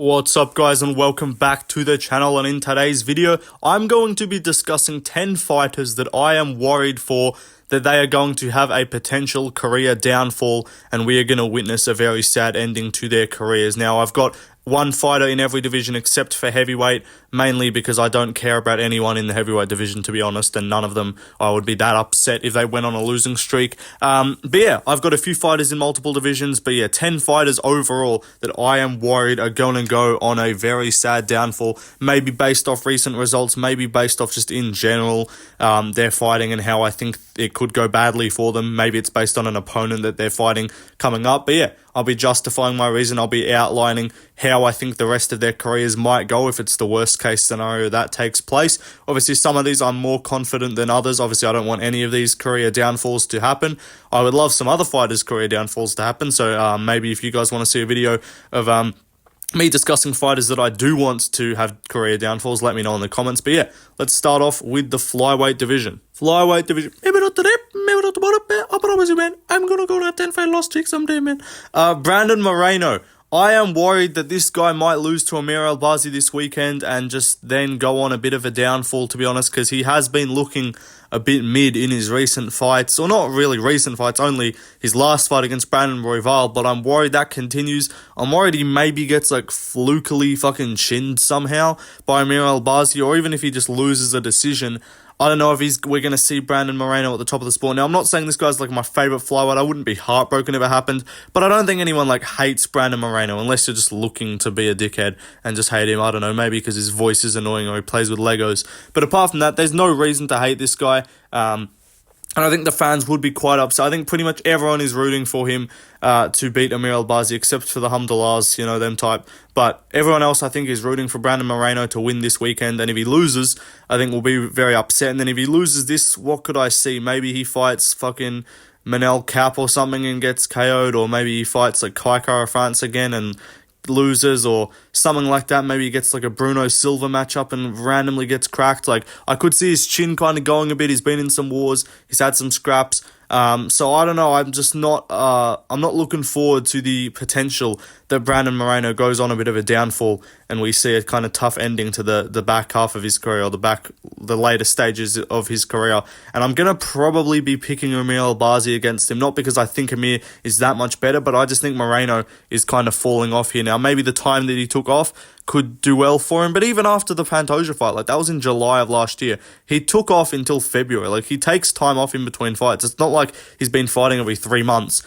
What's up guys, and welcome back to the channel. And in today's video I'm going to be discussing 10 fighters that I am worried for, that they are going to have a potential career downfall and we are going to witness a very sad ending to their careers. Now I've got one fighter in every division except for heavyweight, mainly because I don't care about anyone in the heavyweight division, to be honest, and none of them I would be that upset if they went on a losing streak. But yeah, I've got a few fighters in multiple divisions, but yeah, 10 fighters overall that I am worried are going to go on a very sad downfall, maybe based off recent results, maybe based off just in general their fighting and how I think it could go badly for them. Maybe it's based on an opponent that they're fighting coming up, but yeah, I'll be justifying my reason. I'll be outlining how I think the rest of their careers might go if it's the worst case scenario that takes place. Obviously, some of these I'm more confident than others. Obviously, I don't want any of these career downfalls to happen. I would love some other fighters' career downfalls to happen. So maybe if you guys want to see a video of me discussing fighters that I do want to have career downfalls, let me know in the comments. But yeah, let's start off with the flyweight division. Flyweight division. Maybe not today, maybe not tomorrow, I promise you, man. I'm gonna go to a 10-fight loss streak someday, man. Brandon Moreno. I am worried that this guy might lose to Amir Albazi this weekend and just then go on a bit of a downfall, to be honest, because he has been looking a bit mid in his recent fights, or not really recent fights, only his last fight against Brandon Royval, but I'm worried that continues. I'm worried he maybe gets like flukily fucking chinned somehow by Amir Albazi, or even if he just loses a decision. I don't know if we're going to see Brandon Moreno at the top of the sport. Now, I'm not saying this guy's like my favourite flyweight. I wouldn't be heartbroken if it happened, but I don't think anyone like hates Brandon Moreno unless you're just looking to be a dickhead and just hate him. I don't know, maybe because his voice is annoying or he plays with Legos. But apart from that, there's no reason to hate this guy. And I think the fans would be quite upset. I think pretty much everyone is rooting for him to beat Amir Albazi, except for the Hamdallahs, you know, them type. But everyone else, I think, is rooting for Brandon Moreno to win this weekend. And if he loses, I think we'll be very upset. And then if he loses this, what could I see? Maybe he fights fucking Manel Cap or something and gets KO'd. Or maybe he fights like Kai Kara France again and loses, or something like that. Maybe he gets like a Bruno Silva matchup and randomly gets cracked. Like, I could see his chin kind of going a bit. He's been in some wars, he's had some scraps. So I don't know, I'm just not I'm not looking forward to the potential that Brandon Moreno goes on a bit of a downfall and we see a kind of tough ending to the back half of his career, or the later stages of his career. And I'm going to probably be picking Amir Albazi against him, not because I think Amir is that much better, but I just think Moreno is kind of falling off here now. Maybe the time that he took off could do well for him, but even after the Pantoja fight, like that was in July of last year, he took off until February. Like, he takes time off in between fights. It's not like he's been fighting every 3 months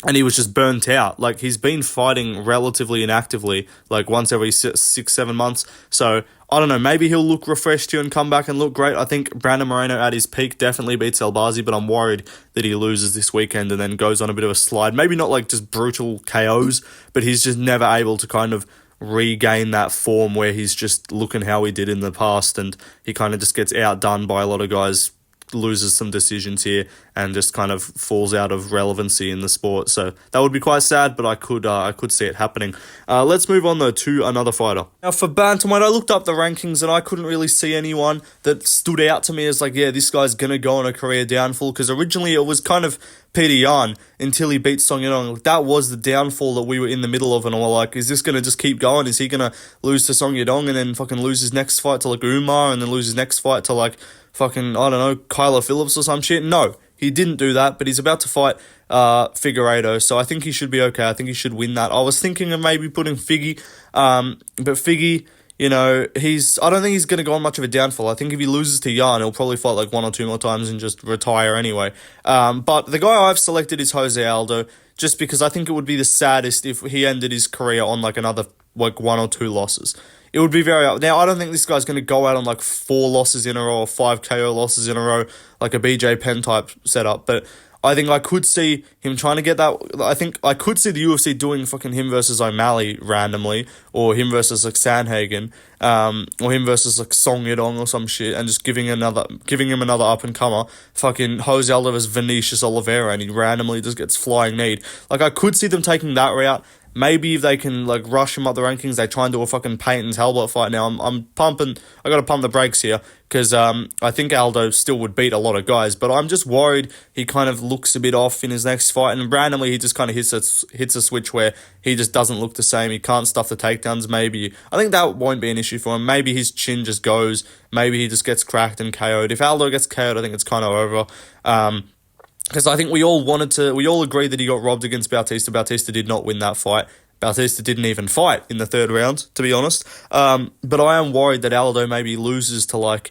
and he was just burnt out. Like, he's been fighting relatively inactively, like once every 6-7 months. So I don't know, maybe he'll look refreshed here and come back and look great. I think Brandon Moreno at his peak definitely beats Albazi, but I'm worried that he loses this weekend and then goes on a bit of a slide. Maybe not like just brutal KOs, but he's just never able to kind of regain that form where he's just looking how he did in the past, and he kind of just gets outdone by a lot of guys, loses some decisions here and just kind of falls out of relevancy in the sport. So that would be quite sad, but I could see it happening. Let's move on though to another fighter. Now for bantamweight, I looked up the rankings and I couldn't really see anyone that stood out to me as like, yeah, this guy's gonna go on a career downfall, because originally it was kind of Peter Yan until he beat Song Yadong. That was the downfall that we were in the middle of, and we're like, is this gonna just keep going? Is he gonna lose to Song Yadong and then fucking lose his next fight to like Umar and then lose his next fight to like fucking, I don't know, Kyler Phillips or some shit? No, he didn't do that, but he's about to fight Figueiredo, so I think he should be okay. I think he should win that. I was thinking of maybe putting Figgy, but Figgy, you know, I don't think he's going to go on much of a downfall. I think if he loses to Yan, he'll probably fight like 1 or 2 more times and just retire anyway. But the guy I've selected is Jose Aldo, just because I think it would be the saddest if he ended his career on like another like 1 or 2 losses. It would be very... Now, I don't think this guy's going to go out on like 4 losses in a row or 5 KO losses in a row, like a BJ Penn type setup, but I think I could see him trying to get that. I think I could see the UFC doing fucking him versus O'Malley randomly, or him versus like Sandhagen, or him versus like Song Yadong or some shit, and just giving him another up and comer. Fucking Jose Aldo versus Vinicius Oliveira, and he randomly just gets flying kneed. Like, I could see them taking that route. maybe if they can like rush him up the rankings, they try and do a fucking Payton's Hellbot fight. Now I'm pumping. I got to pump the brakes here because I think Aldo still would beat a lot of guys, but I'm just worried he kind of looks a bit off in his next fight, and randomly he just kind of hits a switch where he just doesn't look the same. He can't stuff the takedowns. Maybe I think that won't be an issue for him. Maybe his chin just goes. Maybe he just gets cracked and KO'd. If Aldo gets KO'd, I think it's kind of over. Because I think we all agreed that he got robbed against Bautista. Bautista did not win that fight. Bautista didn't even fight in the third round, to be honest. But I am worried that Aldo maybe loses to, like,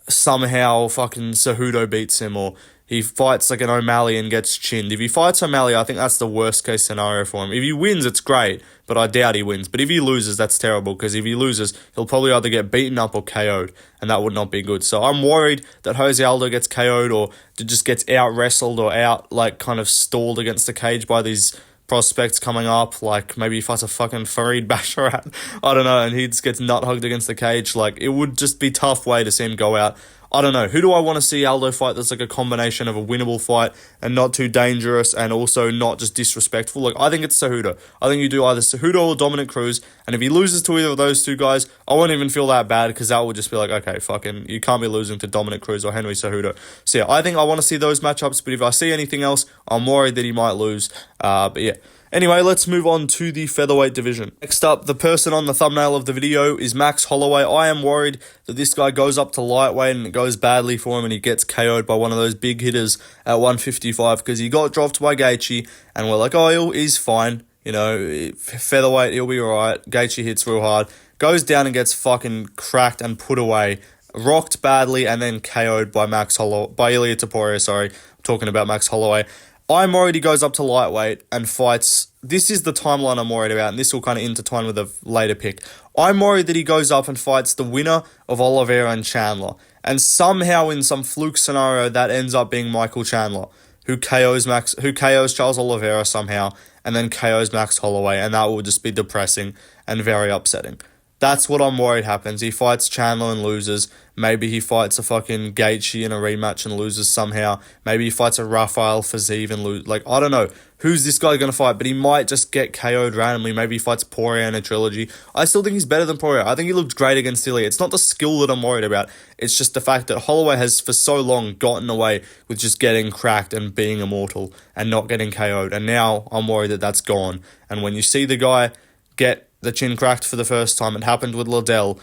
somehow fucking Cejudo beats him, or he fights like an O'Malley and gets chinned. If he fights O'Malley, I think that's the worst case scenario for him. If he wins, it's great, but I doubt he wins. But if he loses, that's terrible, because if he loses, he'll probably either get beaten up or KO'd, and that would not be good. So I'm worried that Jose Aldo gets KO'd, or just gets out-wrestled or out, like, kind of stalled against the cage by these prospects coming up. Like, maybe he fights a fucking Fareed Basharat, I don't know, and he just gets nut-hugged against the cage. Like, it would just be a tough way to see him go out. I don't know. Who do I want to see Aldo fight that's like a combination of a winnable fight and not too dangerous and also not just disrespectful? Like, I think it's Cejudo. I think you do either Cejudo or Dominic Cruz, and if he loses to either of those two guys, I won't even feel that bad, because that would just be like, okay, fucking, you can't be losing to Dominic Cruz or Henry Cejudo. So yeah, I think I want to see those matchups, but if I see anything else, I'm worried that he might lose. But yeah. Anyway, let's move on to the featherweight division. Next up, the person on the thumbnail of the video is Max Holloway. I am worried that this guy goes up to lightweight and it goes badly for him and he gets KO'd by one of those big hitters at 155, because he got dropped by Gaethje and we're like, oh, he's fine. You know, featherweight, he'll be alright. Gaethje hits real hard. Goes down and gets fucking cracked and put away. Rocked badly and then KO'd by Ilia Topuria, sorry. I'm talking about Max Holloway. I'm worried he goes up to lightweight and fights. This is the timeline I'm worried about, and this will kind of intertwine with a later pick. I'm worried that he goes up and fights the winner of Oliveira and Chandler, and somehow in some fluke scenario that ends up being Michael Chandler, who KOs Charles Oliveira somehow, and then KOs Max Holloway, and that will just be depressing and very upsetting. That's what I'm worried happens. He fights Chandler and loses. Maybe he fights a fucking Gaethje in a rematch and loses somehow. Maybe he fights a Rafael Fiziev and loses. Like, I don't know who's this guy going to fight, but he might just get KO'd randomly. Maybe he fights Poirier in a trilogy. I still think he's better than Poirier. I think he looked great against Ilia. It's not the skill that I'm worried about. It's just the fact that Holloway has for so long gotten away with just getting cracked and being immortal and not getting KO'd. And now I'm worried that that's gone. And when you see the guy get the chin cracked for the first time, it happened with Liddell,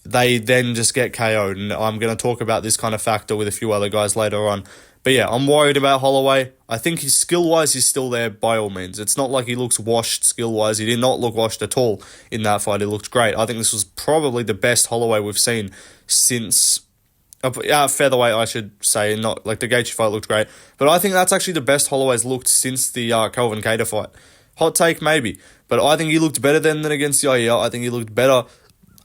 they then just get KO'd, and I'm going to talk about this kind of factor with a few other guys later on. But yeah, I'm worried about Holloway. I think his skill-wise, he's still there by all means. It's not like he looks washed skill-wise. He did not look washed at all in that fight. He looked great. I think this was probably the best Holloway we've seen since featherweight, I should say. Not like the Gaethje fight looked great, but I think that's actually the best Holloway's looked since the Kelvin Kattar fight. Hot take, maybe. But I think he looked better than against Yair. I think he looked better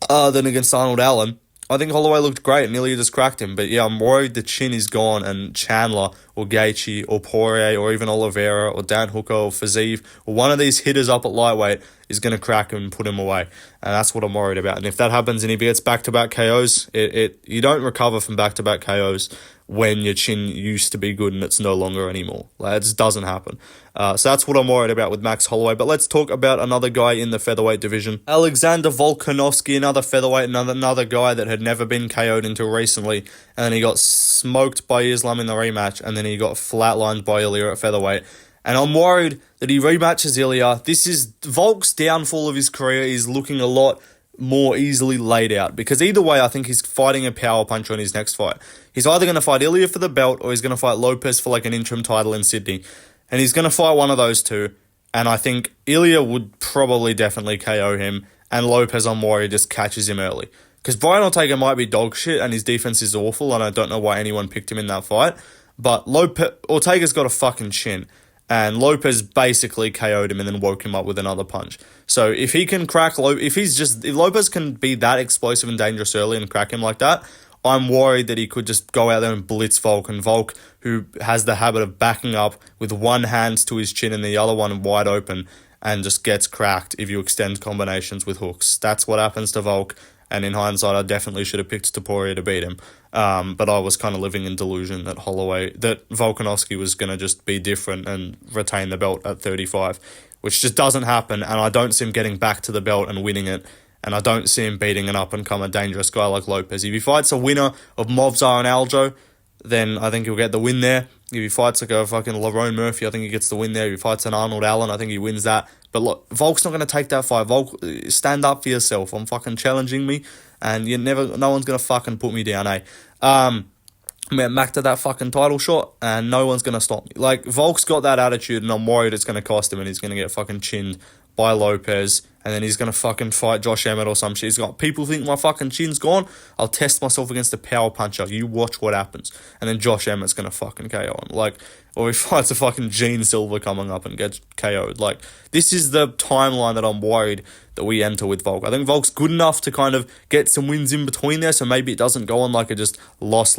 than against Arnold Allen. I think Holloway looked great and nearly just cracked him. But yeah, I'm worried the chin is gone and Chandler or Gaethje or Poirier or even Oliveira or Dan Hooker or Fiziev or one of these hitters up at lightweight is going to crack him and put him away. And that's what I'm worried about. And if that happens and he gets back-to-back KOs, you don't recover from back-to-back KOs when your chin used to be good and it's no longer anymore. Like, it just doesn't happen. So that's what I'm worried about with Max Holloway. But let's talk about another guy in the featherweight division. Alexander Volkanovski, another featherweight, another guy that had never been KO'd until recently. And then he got smoked by Islam in the rematch. And then he got flatlined by Ilia at featherweight. And I'm worried that he rematches Ilia. This is Volk's downfall of his career is looking a lot more easily laid out, because either way I think he's fighting a power puncher in his next fight. He's either going to fight Ilia for the belt or he's going to fight Lopez for like an interim title in Sydney, and he's going to fight one of those two, and I think Ilia would probably definitely KO him, and Lopez, I'm worried, just catches him early, because Brian Ortega might be dog shit and his defense is awful and I don't know why anyone picked him in that fight, but Ortega's got a fucking chin. And Lopez basically KO'd him and then woke him up with another punch. So if he can crack, if Lopez can be that explosive and dangerous early and crack him like that, I'm worried that he could just go out there and blitz Volk. And Volk, who has the habit of backing up with one hand to his chin and the other one wide open, and just gets cracked if you extend combinations with hooks. That's what happens to Volk. And in hindsight, I definitely should have picked Topuria to beat him. But I was kind of living in delusion that Volkanovski was going to just be different and retain the belt at 35. which just doesn't happen, and I don't see him getting back to the belt and winning it, and I don't see him beating an up-and-comer dangerous guy like Lopez. If he fights a winner of Movzar and Aljo, then I think he'll get the win there. If he fights like a fucking Lerone Murphy, I think he gets the win there. If he fights an Arnold Allen, I think he wins that. But look, Volk's not going to take that fight. Volk, stand up for yourself. I'm fucking challenging me, and no one's going to fucking put me down, eh? I'm back to that fucking title shot, and no one's going to stop me. Like, Volk's got that attitude, and I'm worried it's going to cost him, and he's going to get fucking chinned by Lopez, and then he's going to fucking fight Josh Emmett or some shit. He's got, people think my fucking chin's gone, I'll test myself against a power puncher. You watch what happens. And then Josh Emmett's going to fucking KO him. Like, or he fights a fucking Gene Silver coming up and gets KO'd. Like, this is the timeline that I'm worried that we enter with Volk. I think Volk's good enough to kind of get some wins in between there, so maybe it doesn't go on like a just loss.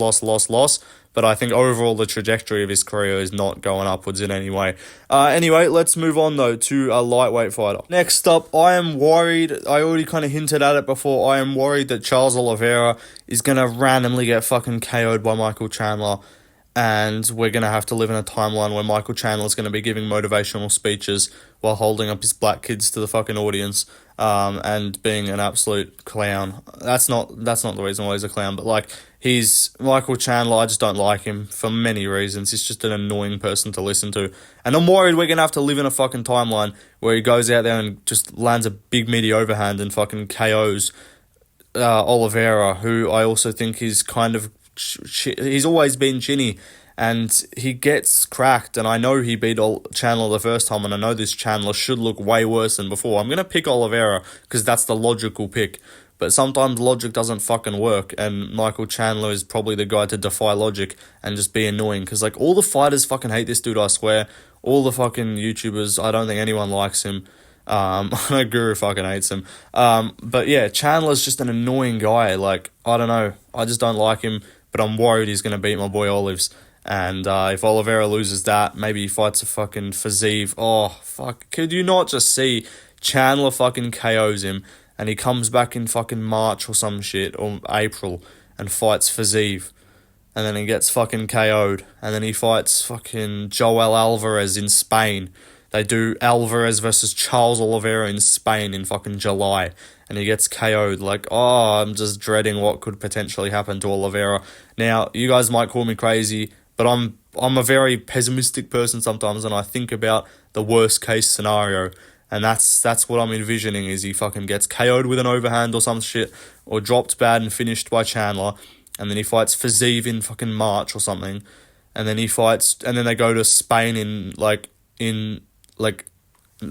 But I think overall the trajectory of his career is not going upwards in any way. Anyway, let's move on though to a lightweight fighter. Next up, I am worried, I already kind of hinted at it before, I am worried that Charles Oliveira is going to randomly get fucking KO'd by Michael Chandler. And we're going to have to live in a timeline where Michael Chandler is going to be giving motivational speeches while holding up his black kids to the fucking audience, and being an absolute clown. That's not the reason why he's a clown, but like, he's Michael Chandler. I just don't like him for many reasons. He's just an annoying person to listen to. And I'm worried we're going to have to live in a fucking timeline where he goes out there and just lands a big meaty overhand and fucking KOs Oliveira, who I also think is kind of, he's always been chinny, and he gets cracked, and I know he beat Chandler the first time, and I know this Chandler should look way worse than before. I'm going to pick Oliveira because that's the logical pick, but sometimes logic doesn't fucking work, and Michael Chandler is probably the guy to defy logic and just be annoying, because like, all the fighters fucking hate this dude, I swear. All the fucking YouTubers, I don't think anyone likes him. I know Guru fucking hates him. But yeah, Chandler's just an annoying guy. Like, I don't know, I just don't like him, but I'm worried he's going to beat my boy Olives. And if Oliveira loses that, maybe he fights a fucking Fiziev. Oh, fuck. Could you not just see Chandler fucking KOs him, and he comes back in fucking March or some shit, or April, and fights Fiziev. And then he gets fucking KO'd. And then he fights fucking Joel Alvarez in Spain. They do Alvarez versus Charles Oliveira in Spain in fucking July, and he gets KO'd. Like, oh, I'm just dreading what could potentially happen to Oliveira. Now, you guys might call me crazy, but I'm a very pessimistic person sometimes, and I think about the worst case scenario, and that's what I'm envisioning, is he fucking gets KO'd with an overhand or some shit, or dropped bad and finished by Chandler, and then he fights Fiziev in fucking March or something, and then they go to Spain in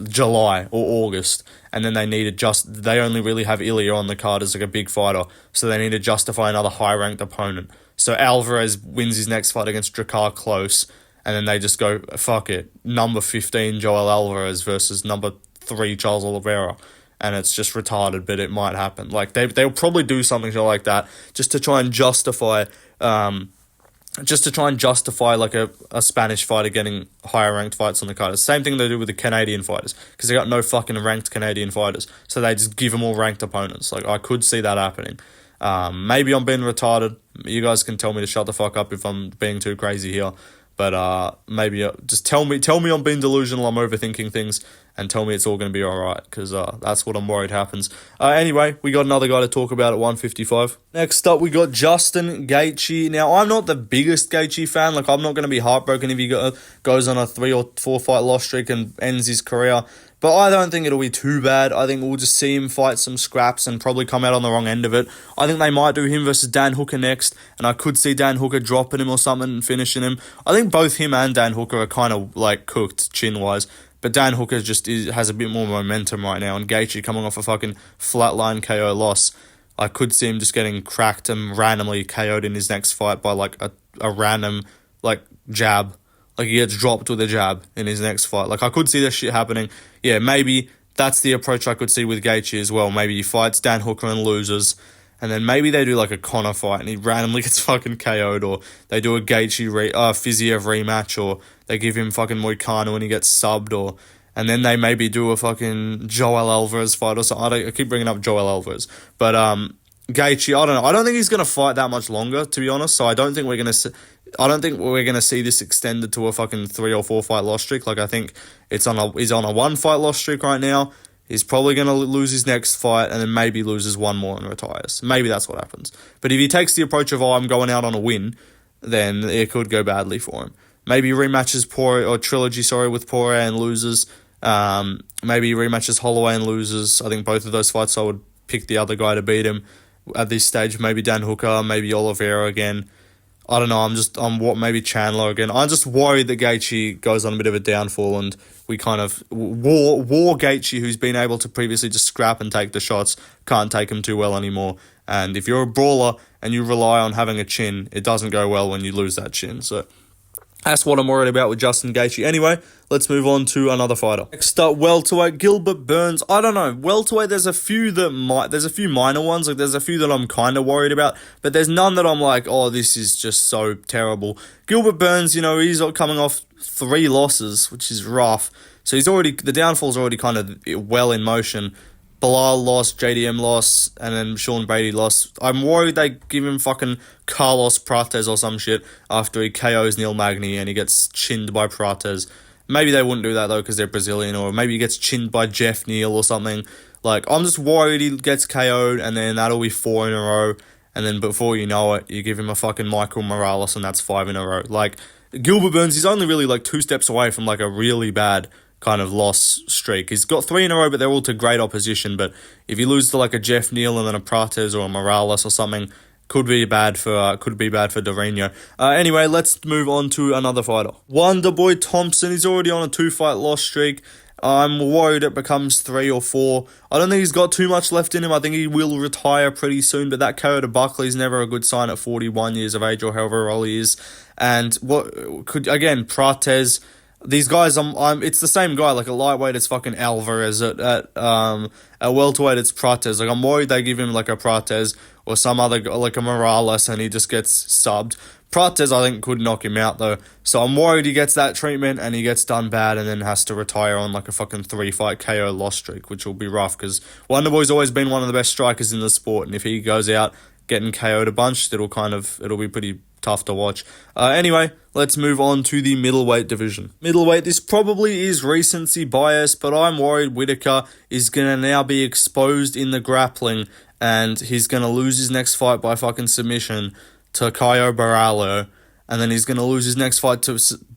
July or August, and then they only really have Ilya on the card as like a big fighter, so they need to justify another high-ranked opponent. So Alvarez wins his next fight against Drakkar Klose, and then they just go, fuck it, number 15 Joel Alvarez versus number 3 Charles Oliveira, and it's just retarded, but it might happen. Like, they'll probably do something like that just to try and justify like a Spanish fighter getting higher ranked fights on the card. It's the same thing they do with the Canadian fighters, because they got no fucking ranked Canadian fighters, so they just give them all ranked opponents. Like, I could see that happening. Maybe I'm being retarded. You guys can tell me to shut the fuck up if I'm being too crazy here. But maybe just tell me I'm being delusional, I'm overthinking things, and tell me it's all going to be alright, because that's what I'm worried happens. Anyway, we got another guy to talk about at 155. Next up, we got Justin Gaethje. Now, I'm not the biggest Gaethje fan. Like, I'm not going to be heartbroken if he goes on a 3 or 4 fight loss streak and ends his career. But I don't think it'll be too bad. I think we'll just see him fight some scraps and probably come out on the wrong end of it. I think they might do him versus Dan Hooker next, and I could see Dan Hooker dropping him or something and finishing him. I think both him and Dan Hooker are kind of like cooked chin-wise, but Dan Hooker just has a bit more momentum right now, and Gaethje coming off a fucking flatline KO loss. I could see him just getting cracked and randomly KO'd in his next fight by like a random like jab. Like, he gets dropped with a jab in his next fight. Like, I could see this shit happening. Yeah, maybe that's the approach I could see with Gaethje as well. Maybe he fights Dan Hooker and loses, and then maybe they do like a Conor fight and he randomly gets fucking KO'd, or they do a Gaethje Fiziev rematch, or they give him fucking Moicano and he gets subbed, and then they maybe do a fucking Joel Alvarez fight or something. I keep bringing up Joel Alvarez, but Gaethje, I don't know. I don't think he's going to fight that much longer, to be honest, so I don't think we're going to I don't think we're going to see this extended to a fucking 3 or 4 fight loss streak. Like, I think he's on a 1 fight loss streak right now. He's probably going to lose his next fight and then maybe loses one more and retires. Maybe that's what happens. But if he takes the approach of, I'm going out on a win, then it could go badly for him. Maybe he rematches with Poirier and loses. Maybe he rematches Holloway and loses. I think both of those fights I would pick the other guy to beat him at this stage. Maybe Dan Hooker, maybe Oliveira again. I don't know, maybe Chandler again. I'm just worried that Gaethje goes on a bit of a downfall and we kind of war Gaethje, who's been able to previously just scrap and take the shots, can't take him too well anymore. And if you're a brawler and you rely on having a chin, it doesn't go well when you lose that chin. So that's what I'm worried about with Justin Gaethje. Anyway, let's move on to another fighter. Next up, welterweight, Gilbert Burns. I don't know. Welterweight, there's a few minor ones. Like, there's a few that I'm kind of worried about, but there's none that I'm like, oh, this is just so terrible. Gilbert Burns, he's coming off 3 losses, which is rough. So the downfall's already kind of well in motion. Bilal lost, JDM lost, and then Sean Brady lost. I'm worried they give him fucking Carlos Prates or some shit after he KOs Neil Magny and he gets chinned by Prates. Maybe they wouldn't do that though because they're Brazilian, or maybe he gets chinned by Jeff Neal or something. Like, I'm just worried he gets KO'd and then that'll be 4 in a row, and then before you know it, you give him a fucking Michael Morales and that's 5 in a row. Like, Gilbert Burns, he's only really like 2 steps away from like a really bad kind of loss streak. He's got 3 in a row, but they're all to great opposition. But if you lose to like a Jeff Neal and then a Prates or a Morales or something, could be bad for Dorino. Anyway, let's move on to another fighter. Wonderboy Thompson. He's already on a 2-fight loss streak. I'm worried it becomes 3 or 4. I don't think he's got too much left in him. I think he will retire pretty soon, but that KO to Buckley is never a good sign at 41 years of age or however old he is. And Prates. These guys, it's the same guy. Like, a lightweight, it's fucking Alvarez. At welterweight, it's Prates. Like, I'm worried they give him like a Prates or some other, like a Morales, and he just gets subbed. Prates, I think, could knock him out though. So I'm worried he gets that treatment and he gets done bad and then has to retire on like a fucking 3-fight KO loss streak, which will be rough because Wonderboy's always been one of the best strikers in the sport, and if he goes out getting KO'd a bunch, it'll be pretty tough to watch. Anyway, let's move on to the middleweight division. Middleweight, this probably is recency bias, but I'm worried Whittaker is going to now be exposed in the grappling and he's going to lose his next fight by fucking submission to Caio Baralho, and then he's going to lose his next fight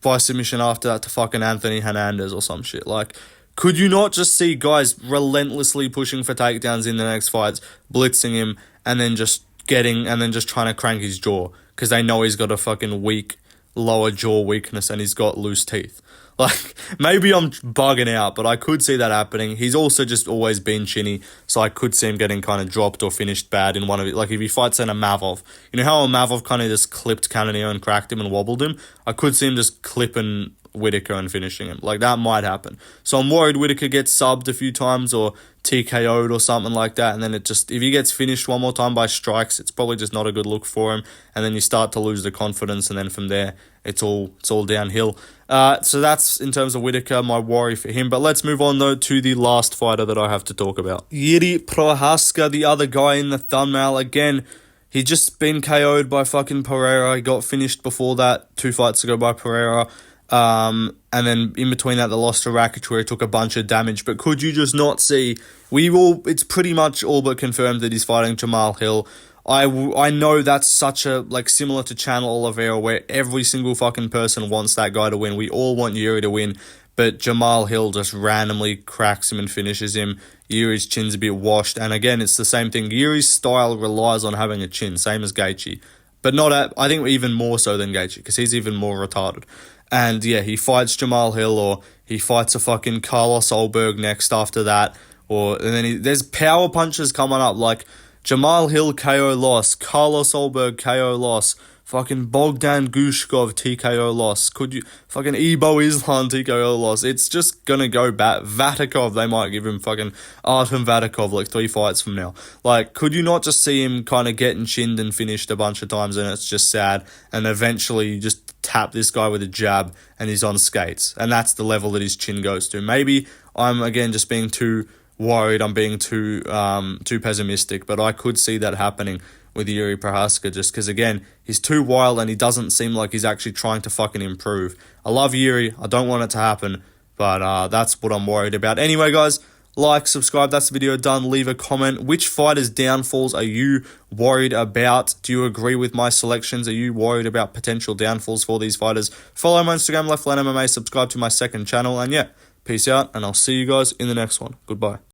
by submission after that to fucking Anthony Hernandez or some shit. Like, could you not just see guys relentlessly pushing for takedowns in the next fights, blitzing him, and then just trying to crank his jaw because they know he's got a fucking weak lower jaw weakness and he's got loose teeth? Like, maybe I'm bugging out, but I could see that happening. He's also just always been chinny, so I could see him getting kind of dropped or finished bad in one of it. Like, if he fights in a Mavov, you know how a Mavov kind of just clipped Cannonier and cracked him and wobbled him? I could see him just clipping Whittaker and finishing him. Like, that might happen. So I'm worried Whittaker gets subbed a few times or TKO'd or something like that, and then if he gets finished one more time by strikes, it's probably just not a good look for him, and then you start to lose the confidence, and then from there, it's all downhill. So that's, in terms of Whittaker, my worry for him. But let's move on, though, to the last fighter that I have to talk about. Jiri Prochazka, the other guy in the thumbnail. Again, he just been KO'd by fucking Pereira. He got finished before that 2 fights ago by Pereira. And then in between that, the loss to Rakic where he took a bunch of damage. But could you just not see? It's pretty much all but confirmed that he's fighting Jamal Hill. I know that's such a, like, similar to Chandler Oliveira where every single fucking person wants that guy to win. We all want Yuri to win, but Jamal Hill just randomly cracks him and finishes him. Yuri's chin's a bit washed, and again, it's the same thing. Yuri's style relies on having a chin, same as Gaethje, but I think even more so than Gaethje, because he's even more retarded. And yeah, he fights Jamal Hill, or he fights a fucking Carlos Olberg next after that, and then there's power punches coming up, like Jamal Hill KO loss, Carlos Olberg KO loss, fucking Bogdan Gushkov TKO loss, fucking Ebo Islam TKO loss. It's just gonna go back. Vatakov, they might give him fucking Artem Vatakov like 3 fights from now. Like, could you not just see him kind of getting chinned and finished a bunch of times, and it's just sad, and eventually you just tap this guy with a jab and he's on skates, and that's the level that his chin goes to. Maybe I'm again just being too worried, I'm being too pessimistic, but I could see that happening with Yuri Prohaska, just because, again, he's too wild and he doesn't seem like he's actually trying to fucking improve. I love Yuri. I don't want it to happen, but that's what I'm worried about. Anyway, guys, like, subscribe. That's the video done. Leave a comment. Which fighters' downfalls are you worried about? Do you agree with my selections? Are you worried about potential downfalls for these fighters? Follow my Instagram, Left Lane MMA. Subscribe to my second channel. And yeah, peace out, and I'll see you guys in the next one. Goodbye.